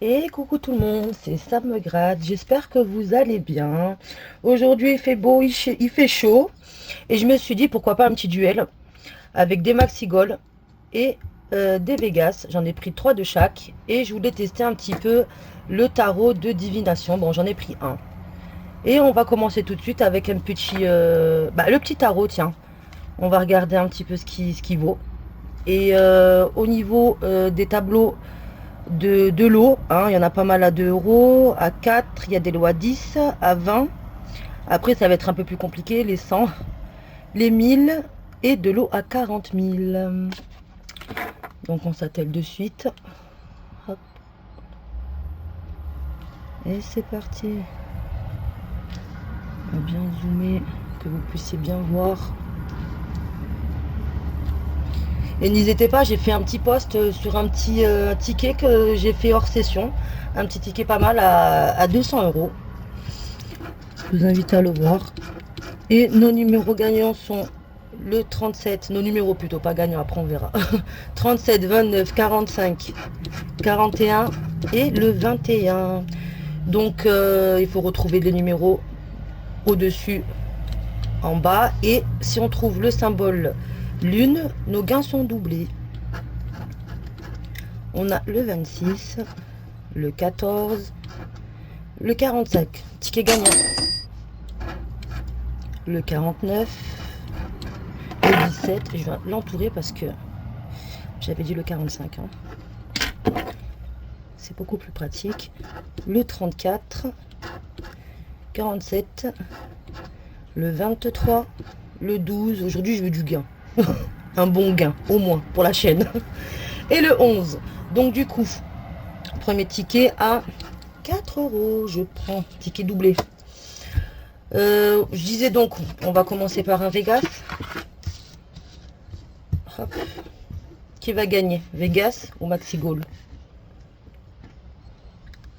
Et coucou tout le monde, c'est Sam Megrad, j'espère que vous allez bien. Aujourd'hui il fait beau, il fait chaud, et je me suis dit pourquoi pas un petit duel avec des Maxigol et des Vegas. J'en ai pris 3 de chaque, et je voulais tester un petit peu le tarot de divination. Bon, j'en ai pris un. Et on va commencer tout de suite avec un petit, le petit tarot, tiens. On va regarder un petit peu ce qui vaut. Et au niveau des tableaux de l'eau, hein, il y en a pas mal à 2 euros, à 4, il y a des lots à 10, à 20. Après, ça va être un peu plus compliqué, les 100, les 1000 et de l'eau à 40 000. Donc on s'attelle de suite. Hop. Et c'est parti. On va bien zoomer, que vous puissiez bien voir. Et n'hésitez pas, j'ai fait un petit post sur un petit ticket que j'ai fait hors session. Un petit ticket pas mal à 200 euros. Je vous invite à le voir. Et nos numéros gagnants sont le 37, nos numéros plutôt, pas gagnants, après on verra. 37, 29, 45, 41 et le 21. Donc il faut retrouver les numéros au-dessus, en bas. Et si on trouve le symbole lune, nos gains sont doublés. On a le 26, le 14, le 45, ticket gagnant. Le 49, le 17, je vais l'entourer parce que j'avais dit le 45. Hein. C'est beaucoup plus pratique. Le 34, 47, le 23, le 12. Aujourd'hui, je veux du gain. Un bon gain, au moins, pour la chaîne. Et le 11. Donc, du coup, premier ticket à 4 euros. Je prends ticket doublé. Je disais donc, on va commencer par un Vegas. Hop. Qui va gagner, Vegas ou Maxigol?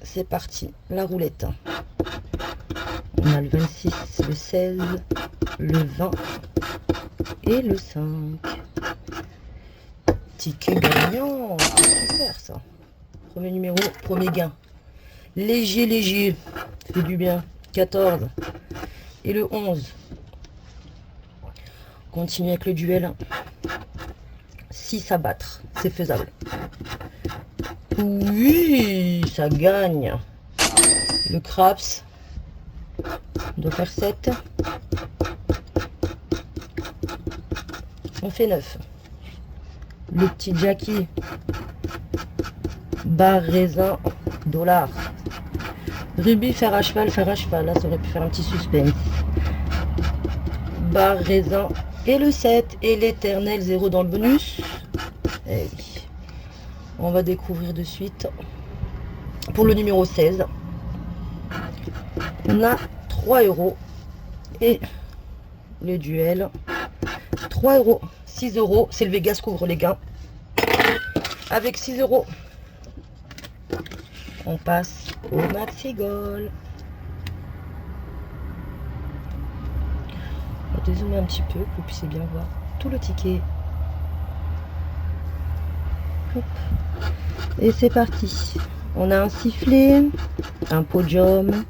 C'est parti, la roulette. On a le 26, le 16, le 20 et le 5. Ticket gagnant, super ça. Premier numéro, premier gain. Léger, léger, fait du bien. 14 et le 11. Continue avec le duel. 6 à battre, c'est faisable. Oui, ça gagne. Le craps doit faire 7. On fait 9. Le petit Jackie. Bar, raisin, dollar. Rubis, fer à cheval, fer à cheval. Là, ça aurait pu faire un petit suspense. Bar, raisin et le 7. Et l'éternel 0 dans le bonus. Eh oui. On va découvrir de suite. Pour le numéro 16, on a 3 euros. Et le duel, 3 euros. 6 euros. C'est le Vegas couvre les gains. Avec 6 euros, on passe au Maxigol. On va dézoomer un petit peu, que vous puissiez bien voir tout le ticket. Hop. Et c'est parti. On a un sifflet, un podium,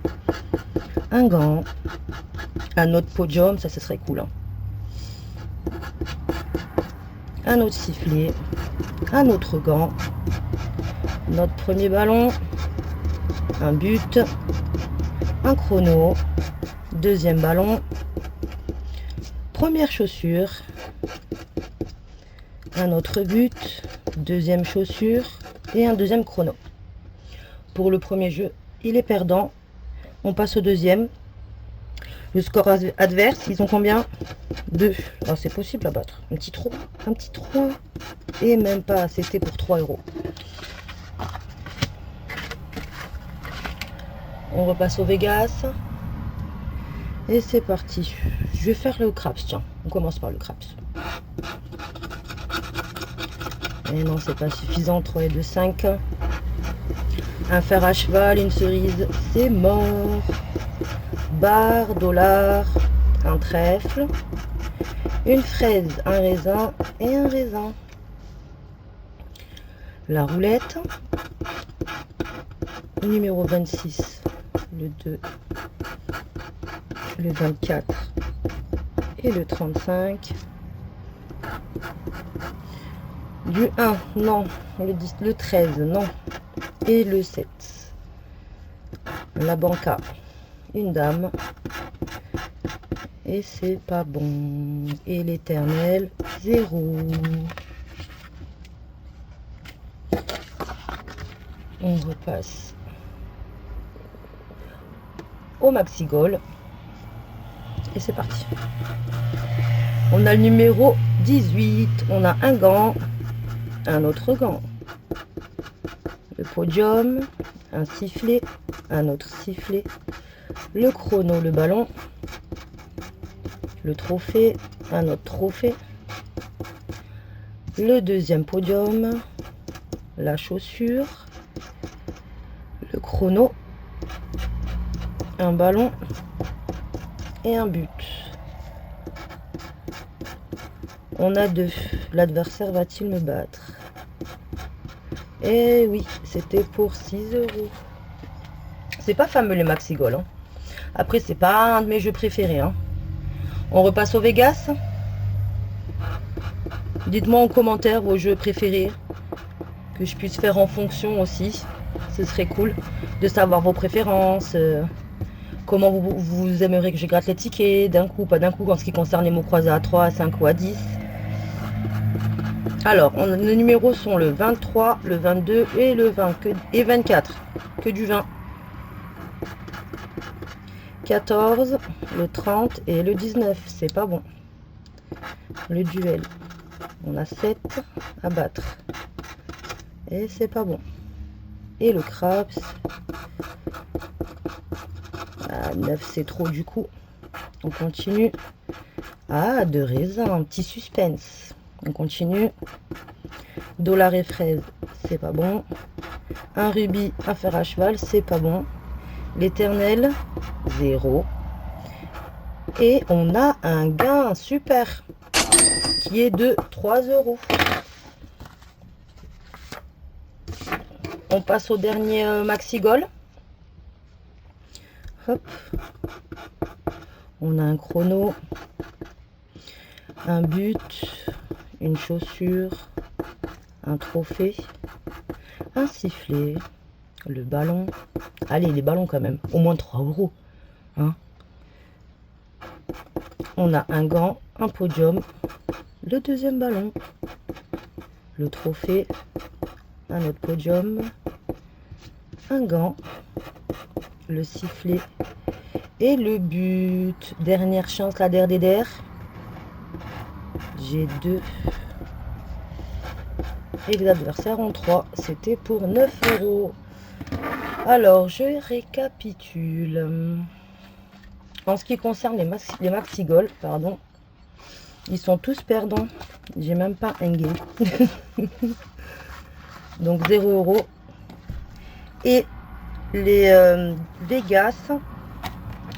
un gant, un autre podium, ça ce serait cool. Hein. Un autre sifflet, un autre gant, notre premier ballon, un but, un chrono, deuxième ballon, première chaussure, un autre but, deuxième chaussure et un deuxième chrono. Pour le premier jeu, il est perdant. On passe au deuxième. Le score adverse, ils ont combien? 2. Oh, c'est possible à battre. Un petit 3. Un petit 3. Et même pas, c'était pour 3 euros. On repasse au Vegas. Et c'est parti. Je vais faire le craps, tiens. On commence par le craps. Et non, c'est pas suffisant. 3 et 2, 5. Un fer à cheval, une cerise, c'est mort. Bar, dollar, un trèfle, une fraise, un raisin et un raisin. La roulette. numéro 26, le 2, le 24 et le 35. Du 1, non. Le 10, le 13, non. Et le 7. La banca, une dame. Et c'est pas bon. Et l'éternel, 0. On repasse au maxi goal. Et c'est parti. On a le numéro 18. On a un gant, un autre gant, le podium, un sifflet, un autre sifflet, le chrono, le ballon, le trophée, un autre trophée, le deuxième podium, la chaussure, le chrono, un ballon et un but. On a 2. L'adversaire va-t-il me battre? Et oui, c'était pour 6 euros. C'est pas fameux les maxi goal. Hein. Après, c'est pas un de mes jeux préférés. Hein. On repasse au Vegas. Dites-moi en commentaire vos jeux préférés. Que je puisse faire en fonction aussi. Ce serait cool de savoir vos préférences. Comment vous aimeriez que je gratte les tickets. D'un coup, pas d'un coup, en ce qui concerne les mots croisés à 3, à 5 ou à 10. Alors, les numéros sont le 23, le 22 et le 20 et 24. Que du 20. 14, le 30 et le 19. C'est pas bon. Le duel. On a 7 à battre. Et c'est pas bon. Et le craps. Ah, 9, c'est trop du coup. On continue. Ah, de raisin. Un petit suspense. On continue. Dollar et fraise, c'est pas bon. Un rubis, un fer à cheval, c'est pas bon. L'éternel, 0. Et on a un gain super qui est de 3 euros. On passe au dernier maxi goal. Hop. On a un chrono, un but, une chaussure, un trophée, un sifflet, le ballon. Allez, les ballons quand même, au moins 3 euros. Hein. On a un gant, un podium, le deuxième ballon, le trophée, un autre podium, un gant, le sifflet et le but. Dernière chance, la der. J'ai 2. Et les adversaires ont 3. C'était pour 9 euros. Alors, je récapitule. En ce qui concerne les maxi goal, pardon, ils sont tous perdants. J'ai même pas un gain. Donc 0 euros. Et les Vegas,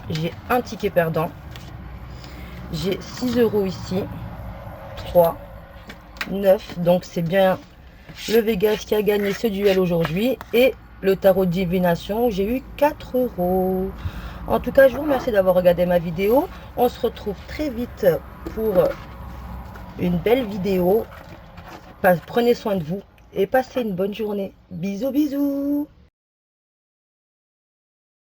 j'ai un ticket perdant. J'ai 6 euros ici. 3, 9. Donc c'est bien le Vegas qui a gagné ce duel aujourd'hui. Et le tarot de divination, j'ai eu 4 euros. En tout cas, je vous remercie d'avoir regardé ma vidéo. On se retrouve très vite pour une belle vidéo. Prenez soin de vous et passez une bonne journée. Bisous, bisous.